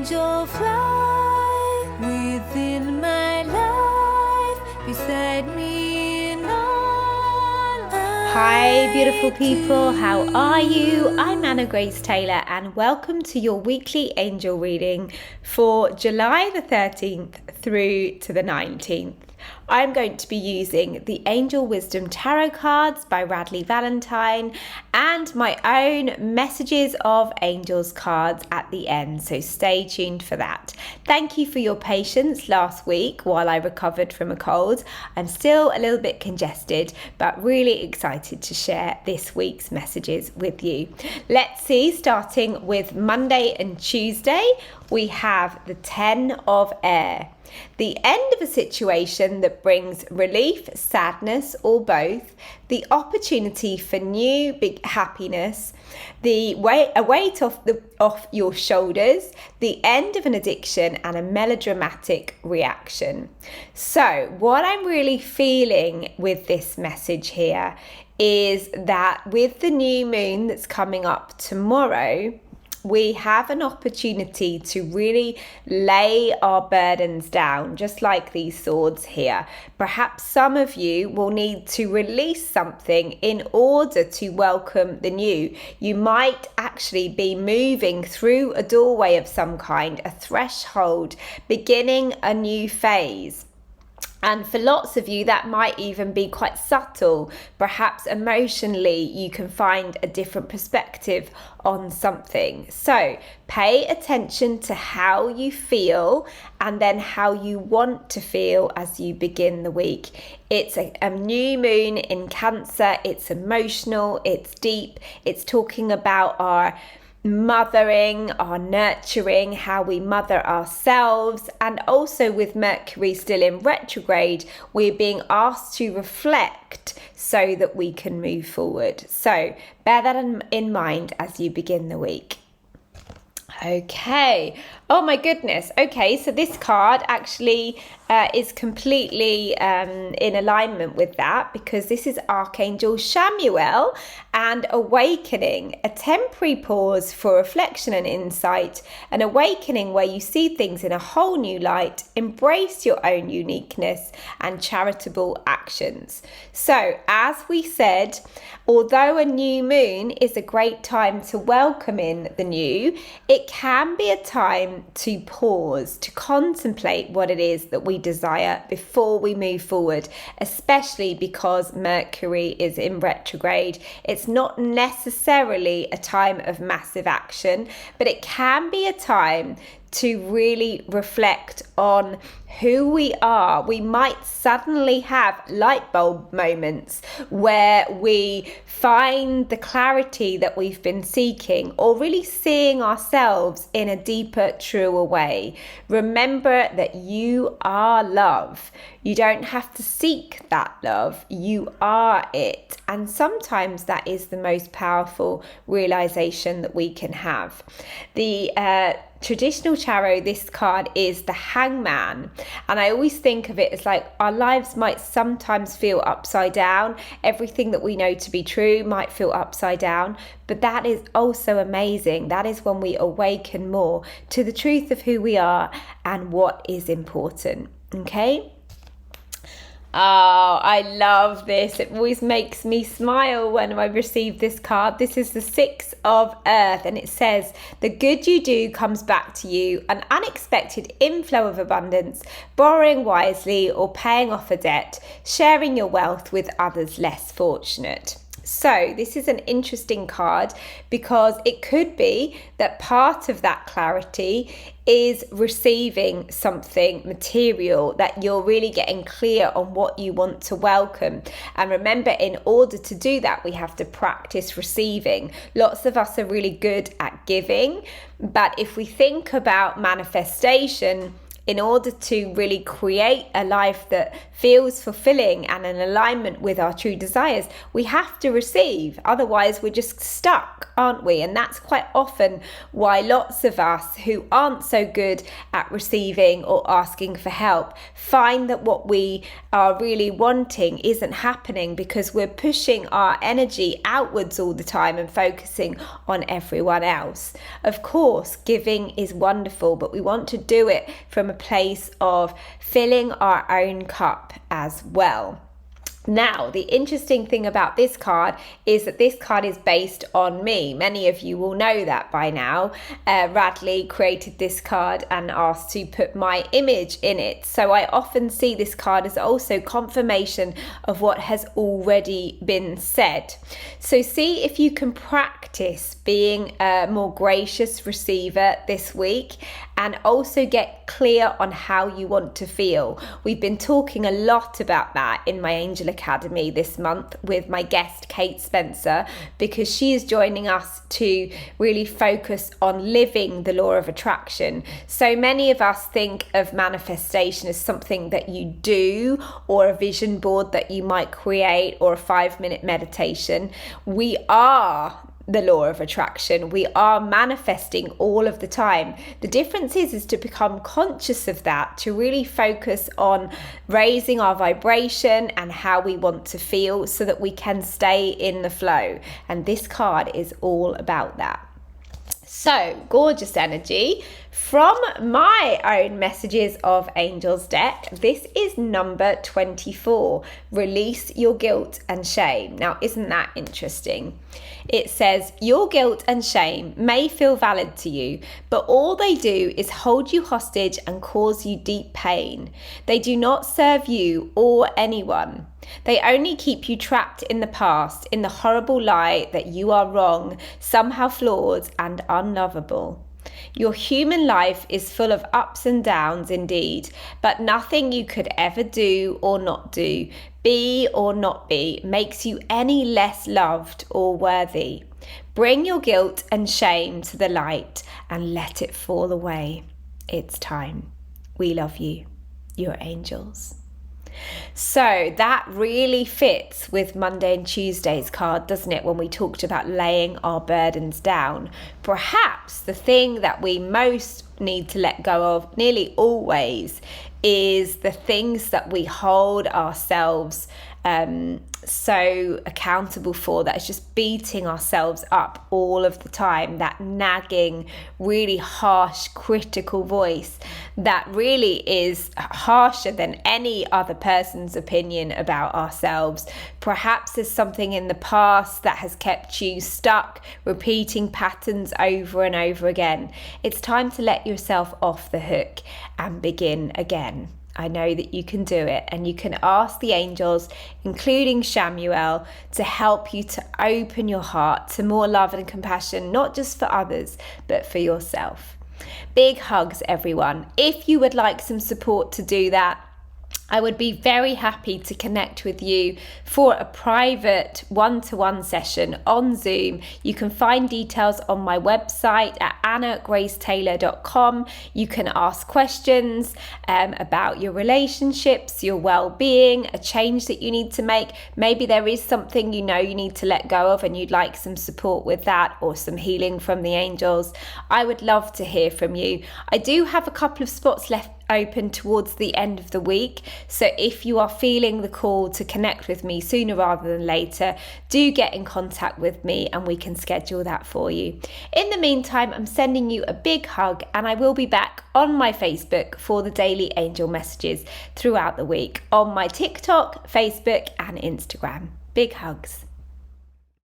angel fly within my life, beside me in all I Hi beautiful people, how are you? I'm Anna Grace Taylor and welcome to your weekly angel reading for July the 13th through to the 19th. I'm going to be using the Angel Wisdom Tarot cards by Radleigh Valentine and my own Messages of Angels cards at the end, so stay tuned for that. Thank you for your patience last week while I recovered from a cold. I'm still a little bit congested, but really excited to share this week's messages with you. Let's see, starting with Monday and Tuesday, we have the 10 of Air. The end of a situation that brings relief, sadness, or both, the opportunity for new big happiness, a weight off your shoulders, the end of an addiction, and a melodramatic reaction. So what I'm really feeling with this message here is that with the new moon that's coming up tomorrow, we have an opportunity to really lay our burdens down, just like these swords here. Perhaps some of you will need to release something in order to welcome the new. You might actually be moving through a doorway of some kind, a threshold, beginning a new phase. And for lots of you, that might even be quite subtle. Perhaps emotionally, you can find a different perspective on something. So pay attention to how you feel and then how you want to feel as you begin the week. It's a new moon in Cancer. It's emotional. It's deep. It's talking about our mothering, our nurturing, how we mother ourselves, and also with Mercury still in retrograde, we're being asked to reflect so that we can move forward. So bear that in mind as you begin the week. Okay. Oh my goodness. Okay, so this card actually is completely in alignment with that, because this is Archangel Chamuel and awakening, a temporary pause for reflection and insight, an awakening where you see things in a whole new light, embrace your own uniqueness and charitable actions. So as we said, although a new moon is a great time to welcome in the new, it can be a time to pause, to contemplate what it is that we desire before we move forward, especially because Mercury is in retrograde. It's not necessarily a time of massive action, but it can be a time to really reflect on who we are. We might suddenly have light bulb moments where we find the clarity that we've been seeking, or really seeing ourselves in a deeper, truer way. Remember that you are love. You don't have to seek that love. You are it. And sometimes that is the most powerful realization that we can have. The traditional tarot, this card is the Hangman, and I always think of it as like our lives might sometimes feel upside down. Everything that we know to be true might feel upside down, but that is also amazing. That is when we awaken more to the truth of who we are and what is important. Okay. Oh, I love this. It always makes me smile when I receive this card. This is the 6 of Earth, and it says, the good you do comes back to you, an unexpected inflow of abundance, borrowing wisely or paying off a debt, sharing your wealth with others less fortunate. So this is an interesting card because it could be that part of that clarity is receiving something material, that you're really getting clear on what you want to welcome. And remember, in order to do that, we have to practice receiving. Lots of us are really good at giving, but if we think about manifestation, in order to really create a life that feels fulfilling and in alignment with our true desires, we have to receive. Otherwise, we're just stuck, aren't we? And that's quite often why lots of us who aren't so good at receiving or asking for help find that what we are really wanting isn't happening, because we're pushing our energy outwards all the time and focusing on everyone else. Of course, giving is wonderful, but we want to do it from a place of filling our own cup as well. Now, the interesting thing about this card is that this card is based on me. Many of you will know that by now. Radleigh created this card and asked to put my image in it. So I often see this card as also confirmation of what has already been said. So see if you can practice being a more gracious receiver this week, and also get clear on how you want to feel. We've been talking a lot about that in my Angel Academy this month with my guest Kate Spencer, because she is joining us to really focus on living the law of attraction. So many of us think of manifestation as something that you do, or a vision board that you might create, or a 5-minute meditation. We are the law of attraction. We are manifesting all of the time. The difference is to become conscious of that, to really focus on raising our vibration and how we want to feel so that we can stay in the flow. And this card is all about that. So, gorgeous energy from my own Messages of Angels deck. This is number 24, Release Your Guilt and Shame. Now, isn't that interesting? It says, your guilt and shame may feel valid to you, but all they do is hold you hostage and cause you deep pain. They do not serve you or anyone. They only keep you trapped in the past, in the horrible lie that you are wrong, somehow flawed and unlovable. Your human life is full of ups and downs indeed, but nothing you could ever do or not do, be or not be, makes you any less loved or worthy. Bring your guilt and shame to the light and let it fall away. It's time. We love you, your angels. So that really fits with Monday and Tuesday's card, doesn't it? When we talked about laying our burdens down. Perhaps the thing that we most need to let go of nearly always is the things that we hold ourselves so accountable for, that is just beating ourselves up all of the time, that nagging, really harsh, critical voice that really is harsher than any other person's opinion about ourselves. Perhaps there's something in the past that has kept you stuck, repeating patterns over and over again. It's time to let yourself off the hook and begin again. I know that you can do it, and you can ask the angels, including Shamuel, to help you to open your heart to more love and compassion, not just for others, but for yourself. Big hugs, everyone. If you would like some support to do that, I would be very happy to connect with you for a private one-to-one session on Zoom. You can find details on my website at annagracetaylor.com. You can ask questions about your relationships, your well-being, a change that you need to make. Maybe there is something you know you need to let go of and you'd like some support with that, or some healing from the angels. I would love to hear from you. I do have a couple of spots left open towards the end of the week, so if you are feeling the call to connect with me sooner rather than later, do get in contact with me and we can schedule that for you. In the meantime, I'm sending you a big hug, and I will be back on my Facebook for the daily angel messages throughout the week, on my TikTok, Facebook and Instagram. Big hugs.